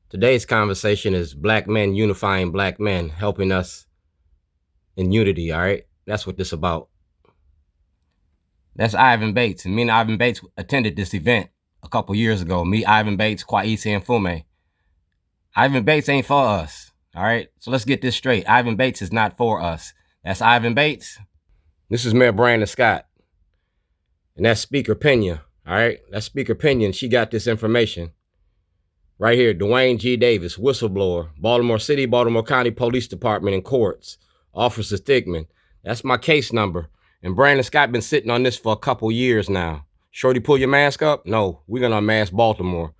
Today's conversation is black men unifying black men, helping us in unity, all right? That's what this is about. That's Ivan Bates, and me and Ivan Bates attended this event a couple years ago. Me, Ivan Bates, Kwaisi, and Fume. Ivan Bates ain't for us, all right? So let's get this straight. Ivan Bates is not for us. That's Ivan Bates. This is Mayor Brandon Scott. And that's Speaker Pena, all right? That's Speaker Pena, she got this information. Right here, Dwayne G. Davis, whistleblower, Baltimore City, Baltimore County Police Department and courts, Officer Thigman. That's my case number. And Brandon Scott been sitting on this for a couple years now. Shorty, pull your mask up? No, we're gonna unmask Baltimore.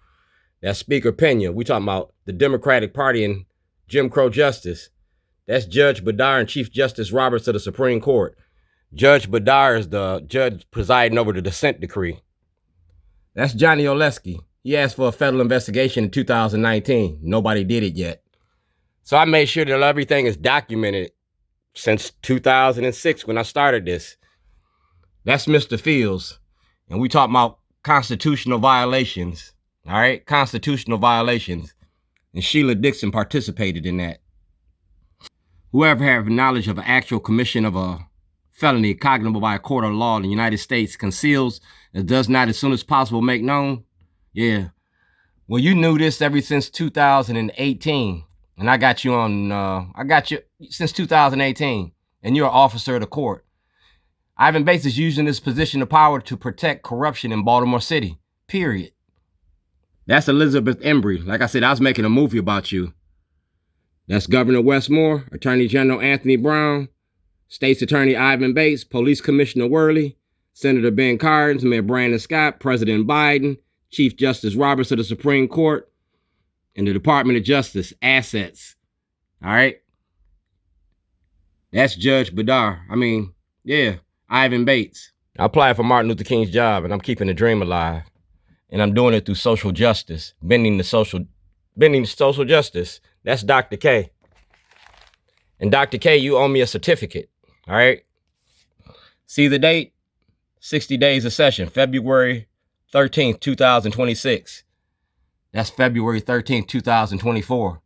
That's Speaker Pena. We talking about the Democratic Party and Jim Crow justice. That's Judge Badar and Chief Justice Roberts of the Supreme Court. Judge Badar is the judge presiding over the dissent decree. That's Johnny Oleski. He asked for a federal investigation in 2019. Nobody did it yet. So I made sure that everything is documented since 2006 when I started this. That's Mr. Fields. And we talk about constitutional violations. All right? Constitutional violations. And Sheila Dixon participated in that. Whoever has knowledge of an actual commission of a felony cognizable by a court of law in the United States conceals and does not as soon as possible make known. Yeah. Well, you knew this ever since 2018. And I got you since 2018. And you're an officer of the court. Ivan Bates is using this position of power to protect corruption in Baltimore City. Period. That's Elizabeth Embry. Like I said, I was making a movie about you. That's Governor Westmore, Attorney General Anthony Brown, State's Attorney Ivan Bates, Police Commissioner Worley, Senator Ben Cardin, Mayor Brandon Scott, President Biden, Chief Justice Roberts of the Supreme Court, and the Department of Justice assets. All right? That's Judge Badar. Ivan Bates. I applied for Martin Luther King's job, and I'm keeping the dream alive. And I'm doing it through social justice, bending the social justice. That's Dr. K. And Dr. K, you owe me a certificate. All right? See the date? 60 days of session, February 13th, 2026. That's February 13th, 2024.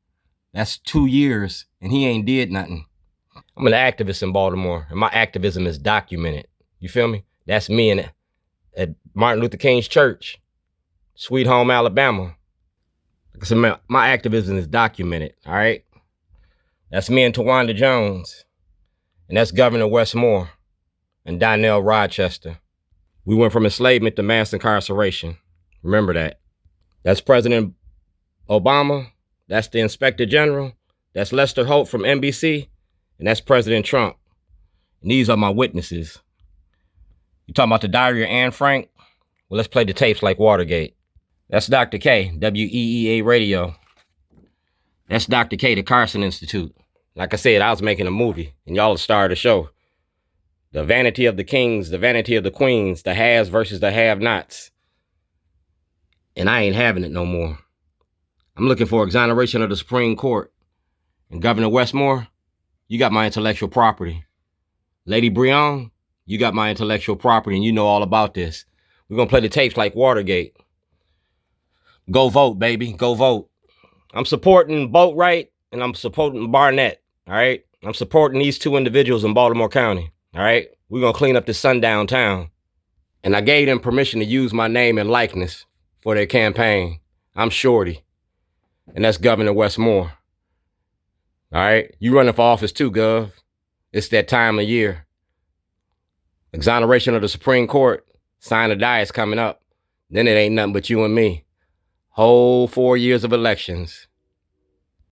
That's 2 years, and he ain't did nothing. I'm an activist in Baltimore, and my activism is documented. You feel me? That's me at Martin Luther King's church, Sweet Home, Alabama. Like I said, my activism is documented, all right? That's me and Tawanda Jones, and that's Governor Westmore and Donnell Rochester. We went from enslavement to mass incarceration. Remember that. That's President Obama. That's the Inspector General. That's Lester Holt from NBC. And that's President Trump. And these are my witnesses. You talking about the diary of Anne Frank? Well, let's play the tapes like Watergate. That's Dr. K, WEEA Radio. That's Dr. K, the Karson Institute. Like I said, I was making a movie, and y'all started a show. The vanity of the kings, the vanity of the queens, the haves versus the have-nots. And I ain't having it no more. I'm looking for exoneration of the Supreme Court. And Governor Westmore, you got my intellectual property. Lady Breon, you got my intellectual property, and you know all about this. We're going to play the tapes like Watergate. Go vote, baby. Go vote. I'm supporting Boatwright, and I'm supporting Barnett, all right? I'm supporting these two individuals in Baltimore County, all right? We're going to clean up this sundown town. And I gave them permission to use my name and likeness for their campaign. I'm Shorty, and that's Governor Westmore. All right? You running for office too, Gov. It's that time of year. Exoneration of the Supreme Court. Sign or die is coming up. Then it ain't nothing but you and me. Whole 4 years of elections.